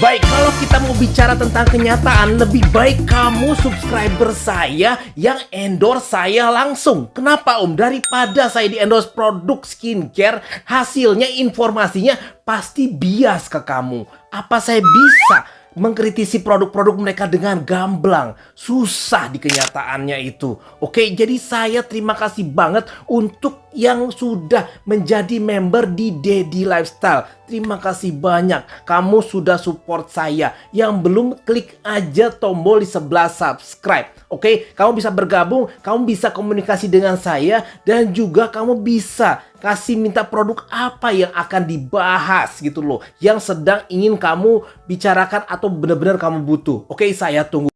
Baik, kalau kita mau bicara tentang kenyataan, lebih baik kamu subscriber saya yang endorse saya langsung. Kenapa Om? Daripada saya di endorse produk skincare, hasilnya, informasinya pasti bias ke kamu. Apa saya bisa mengkritisi produk-produk mereka dengan gamblang? Susah di kenyataannya itu. Oke, jadi saya terima kasih banget untuk yang sudah menjadi member di Daddy Lifestyle. Terima kasih banyak. Kamu sudah support saya. Yang belum, klik aja tombol di sebelah subscribe. Oke, kamu bisa bergabung, kamu bisa komunikasi dengan saya, dan juga kamu bisa kasih minta produk apa yang akan dibahas gitu loh, yang sedang ingin kamu bicarakan atau benar-benar kamu butuh. Oke, saya tunggu.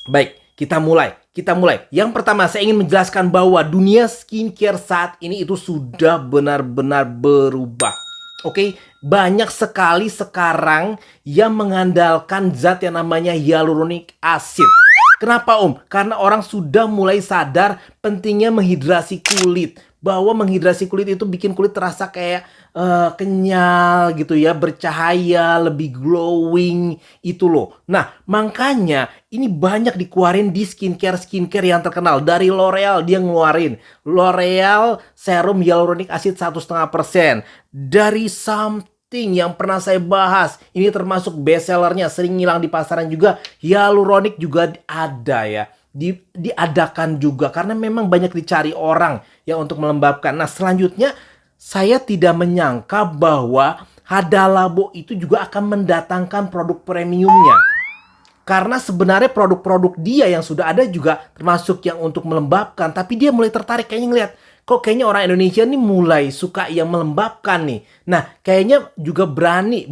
Baik, kita mulai. Yang pertama, saya ingin menjelaskan bahwa dunia skincare saat ini itu sudah benar-benar berubah. Oke, banyak sekali sekarang yang mengandalkan zat yang namanya hyaluronic acid. Kenapa Om? Karena orang sudah mulai sadar pentingnya menghidrasi kulit. Bahwa menghidrasi kulit itu bikin kulit terasa kayak kenyal gitu ya, bercahaya, lebih glowing itu loh. Nah, makanya ini banyak dikeluarin di skincare yang terkenal. Dari L'Oreal dia ngeluarin L'Oreal Serum Hyaluronic Acid 1,5%. Dari Something yang pernah saya bahas, ini termasuk best sellernya, sering ngilang di pasaran juga, hyaluronic juga ada ya. Diadakan juga karena memang banyak dicari orang ya untuk melembabkan. Nah, selanjutnya saya tidak menyangka bahwa Hada Labo itu juga akan mendatangkan produk premiumnya. Karena sebenarnya produk-produk dia yang sudah ada juga termasuk yang untuk melembabkan. Tapi dia mulai tertarik, kayaknya ngeliat, kok kayaknya orang Indonesia nih mulai suka yang melembabkan nih. Nah, kayaknya juga berani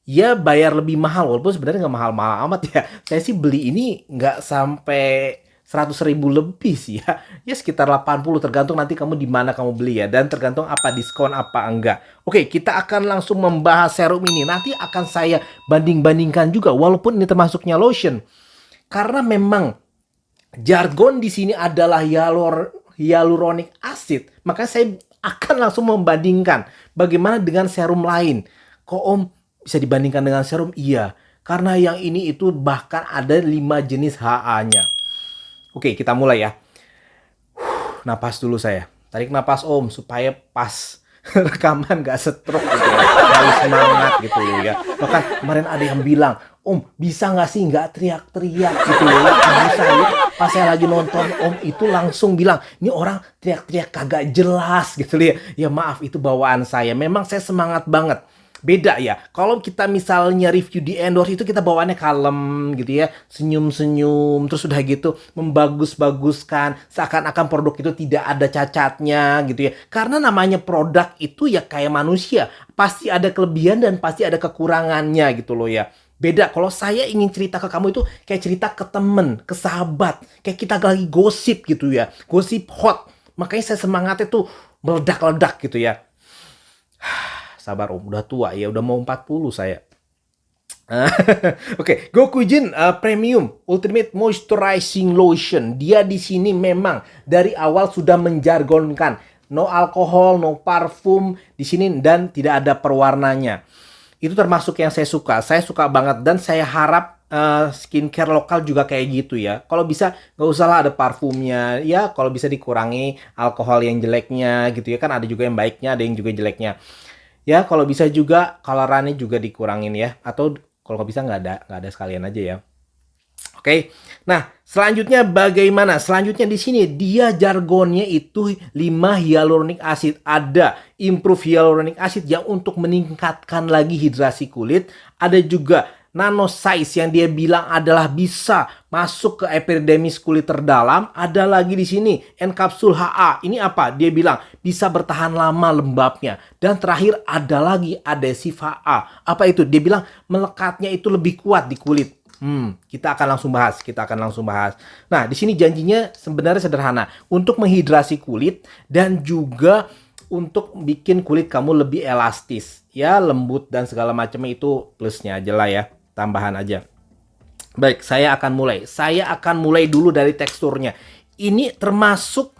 ya bayar lebih mahal. Walaupun sebenarnya nggak mahal-mahal amat ya. Saya sih beli ini nggak sampai 100.000 lebih sih ya. Ya sekitar 80, tergantung nanti kamu di mana kamu beli ya. Dan tergantung apa diskon apa enggak. Oke, kita akan langsung membahas serum ini. Nanti akan saya banding-bandingkan juga. Walaupun ini termasuknya lotion. Karena memang jargon di sini adalah hyaluronic acid. Maka saya akan langsung membandingkan. Bagaimana dengan serum lain. Kok Om bisa dibandingkan dengan serum? Iya. Karena yang ini itu bahkan ada 5 jenis HA-nya. Oke, kita mulai ya. Napas dulu saya. Tarik napas Om supaya pas rekaman gak stroke gitu ya. Harus semangat gitu loh ya. Bahkan kemarin ada yang bilang, Om bisa gak sih gak teriak-teriak gitu loh. Ibu saya pas saya lagi nonton Om itu langsung bilang, ini orang teriak-teriak kagak jelas gitu loh ya. Ya maaf, itu bawaan saya. Memang saya semangat banget. Beda ya, kalau kita misalnya review di endorse itu kita bawaannya kalem gitu ya, senyum-senyum, terus udah gitu membagus-baguskan, seakan-akan produk itu tidak ada cacatnya gitu ya. Karena namanya produk itu ya kayak manusia, pasti ada kelebihan dan pasti ada kekurangannya gitu loh ya. Beda kalau saya ingin cerita ke kamu itu kayak cerita ke temen, ke sahabat, kayak kita lagi gosip gitu ya, gosip hot. Makanya saya semangatnya tuh meledak-ledak gitu ya. Sabar Om, udah tua ya, udah mau 40 saya. Oke, Gokujin Premium Ultimate Moisturizing Lotion. Dia di sini memang dari awal sudah menjargonkan no alkohol, no parfum di sini dan tidak ada perwarnanya. Itu termasuk yang saya suka. Saya suka banget dan saya harap skincare lokal juga kayak gitu ya. Kalau bisa nggak usah lah ada parfumnya. Ya kalau bisa dikurangi alkohol yang jeleknya gitu ya. Kan ada juga yang baiknya, ada yang juga jeleknya. Ya, kalau bisa juga colorannya juga dikurangin ya. Atau kalau bisa nggak ada sekalian aja ya. Oke. Nah, selanjutnya bagaimana? Selanjutnya di sini dia jargonnya itu 5 hyaluronic acid. Ada improve hyaluronic acid yang untuk meningkatkan lagi hidrasi kulit. Ada juga nano size yang dia bilang adalah bisa masuk ke epidermis kulit terdalam. Ada lagi di sini enkapsul HA. Ini apa? Dia bilang bisa bertahan lama lembabnya. Dan terakhir ada lagi adhesive HA. Apa itu? Dia bilang melekatnya itu lebih kuat di kulit. Kita akan langsung bahas. Nah, di sini janjinya sebenarnya sederhana, untuk menghidrasi kulit dan juga untuk bikin kulit kamu lebih elastis, ya lembut dan segala macamnya itu plusnya aja lah ya, tambahan aja. Baik, saya akan mulai. Saya akan mulai dulu dari teksturnya. Ini termasuk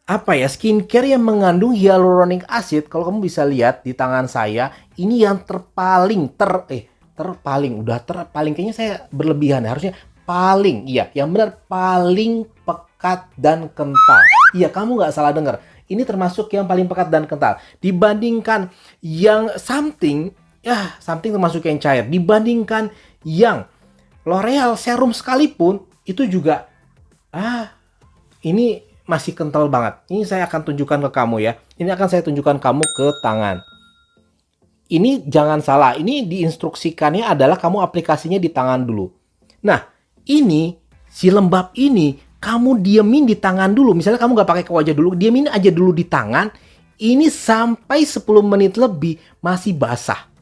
apa ya, skincare yang mengandung hyaluronic acid. Kalau kamu bisa lihat di tangan saya, ini yang terpaling terpaling kayaknya saya berlebihan. Harusnya paling, iya, yang benar paling pekat dan kental. Iya, kamu nggak salah dengar. Ini termasuk yang paling pekat dan kental dibandingkan yang something. Ya, something termasuk yang cair dibandingkan yang L'Oreal serum sekalipun itu juga ini masih kental banget. Ini saya akan tunjukkan ke kamu ya. Ini akan saya tunjukkan kamu ke tangan. Ini jangan salah, ini diinstruksikannya adalah kamu aplikasinya di tangan dulu. Nah, ini si lembab ini kamu diemin di tangan dulu. Misalnya kamu nggak pakai ke wajah dulu, diemin aja dulu di tangan. Ini sampai 10 menit lebih masih basah.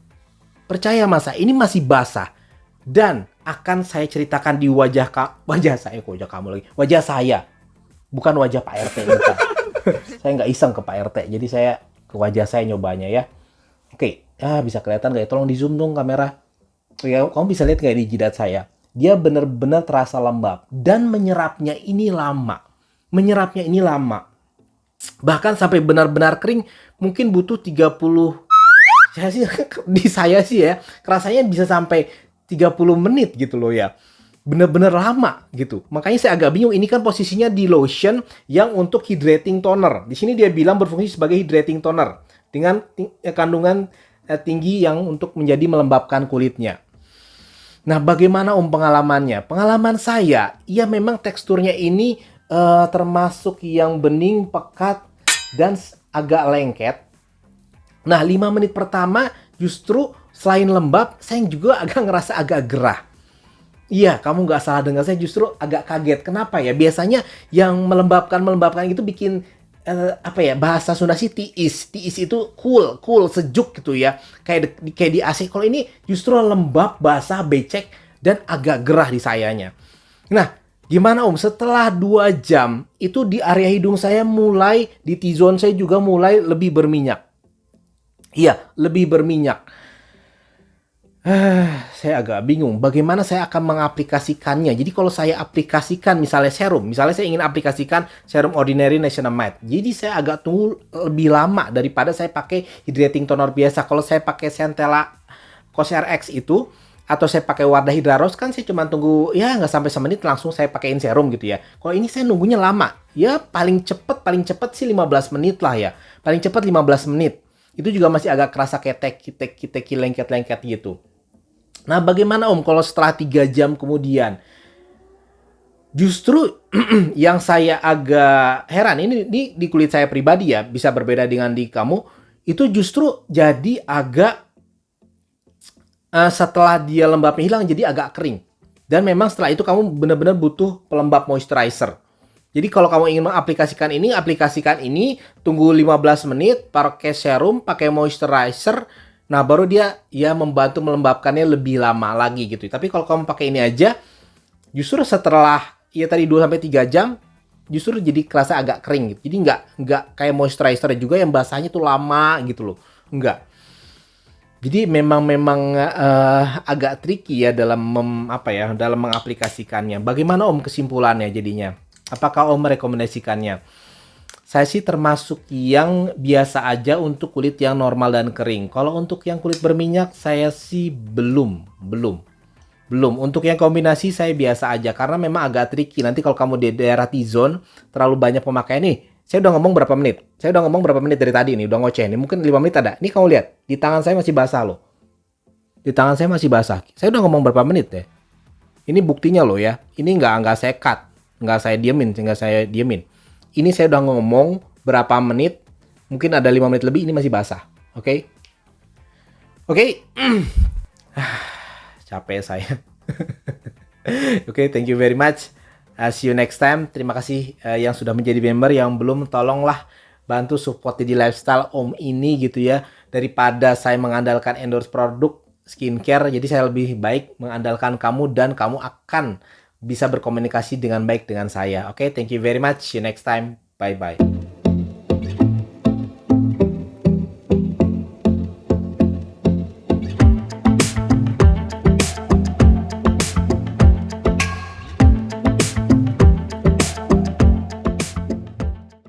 Percaya masa, ini masih basah. Dan akan saya ceritakan di wajah saya, bukan wajah Pak RT, bukan. Saya nggak iseng ke Pak RT, jadi saya ke wajah saya nyobanya ya. Oke, bisa kelihatan nggak ya? Tolong di zoom dong kamera. Ya, kamu bisa lihat kayak di jidat saya. Dia benar-benar terasa lembab dan menyerapnya ini lama. Bahkan sampai benar-benar kering mungkin butuh 30. Saya sih ya, rasanya bisa sampai 30 menit gitu loh ya. Bener-bener lama gitu. Makanya saya agak bingung, ini kan posisinya di lotion yang untuk hydrating toner. Di sini dia bilang berfungsi sebagai hydrating toner dengan kandungan tinggi yang untuk menjadi melembabkan kulitnya. Nah, bagaimana pengalamannya? Pengalaman saya, ya memang teksturnya ini termasuk yang bening, pekat, dan agak lengket. Nah, 5 menit pertama justru selain lembab, saya juga ngerasa agak gerah. Iya, kamu nggak salah dengar, saya justru agak kaget. Kenapa ya? Biasanya yang melembabkan itu bikin bahasa Sunda sih tiis. Tiis itu cool, sejuk gitu ya. Kayak di AC. Kalau ini justru lembab, basah, becek, dan agak gerah di sayanya. Nah, gimana setelah 2 jam, itu di area hidung saya mulai, di T-zone saya juga mulai lebih berminyak. Iya, lebih berminyak. Saya agak bingung bagaimana saya akan mengaplikasikannya. Jadi kalau saya aplikasikan misalnya saya ingin aplikasikan serum Ordinary Niacinamide. Jadi saya agak tunggu lebih lama daripada saya pakai hydrating toner biasa. Kalau saya pakai Centella CosRX itu, atau saya pakai Wardah Hydra Rose, kan saya cuma tunggu ya nggak sampai semenit langsung saya pakein serum gitu ya. Kalau ini saya nunggunya lama. Ya paling cepet sih 15 menit lah ya. Paling cepet 15 menit. Itu juga masih agak kerasa ketek, lengket-lengket gitu. Nah, bagaimana kalau setelah 3 jam kemudian? Justru yang saya agak heran, ini di kulit saya pribadi ya, bisa berbeda dengan di kamu, itu justru jadi agak setelah dia lembabnya hilang jadi agak kering. Dan memang setelah itu kamu benar-benar butuh pelembab moisturizer. Jadi kalau kamu ingin mengaplikasikan ini, tunggu 15 menit, pakai serum, pakai moisturizer, nah baru dia membantu melembabkannya lebih lama lagi gitu. Tapi kalau kamu pakai ini aja, justru setelah tadi 2-3 jam, justru jadi kerasa agak kering gitu. Jadi nggak kayak moisturizer juga yang basahnya tuh lama gitu loh. Enggak. Jadi memang agak tricky ya dalam dalam mengaplikasikannya. Bagaimana kesimpulannya jadinya? Apakah merekomendasikannya? Saya sih termasuk yang biasa aja untuk kulit yang normal dan kering. Kalau untuk yang kulit berminyak, saya sih belum. Untuk yang kombinasi saya biasa aja karena memang agak tricky. Nanti kalau kamu di daerah T-zone terlalu banyak pemakaian nih. Saya udah ngomong berapa menit dari tadi nih, udah ngoceh nih. Mungkin 5 menit ada. Nih kamu lihat, di tangan saya masih basah loh. Saya udah ngomong berapa menit deh. Ini buktinya loh ya. Ini nggak saya cut. Nggak saya diemin. Ini saya udah ngomong berapa menit. Mungkin ada 5 menit lebih, ini masih basah. Oke? Capek saya. Oke, thank you very much. See you next time. Terima kasih yang sudah menjadi member. Yang belum, tolonglah bantu support di lifestyle ini gitu ya. Daripada saya mengandalkan endorse produk skincare, jadi saya lebih baik mengandalkan kamu dan kamu akan bisa berkomunikasi dengan baik dengan saya. Oke, thank you very much. See you next time. Bye-bye.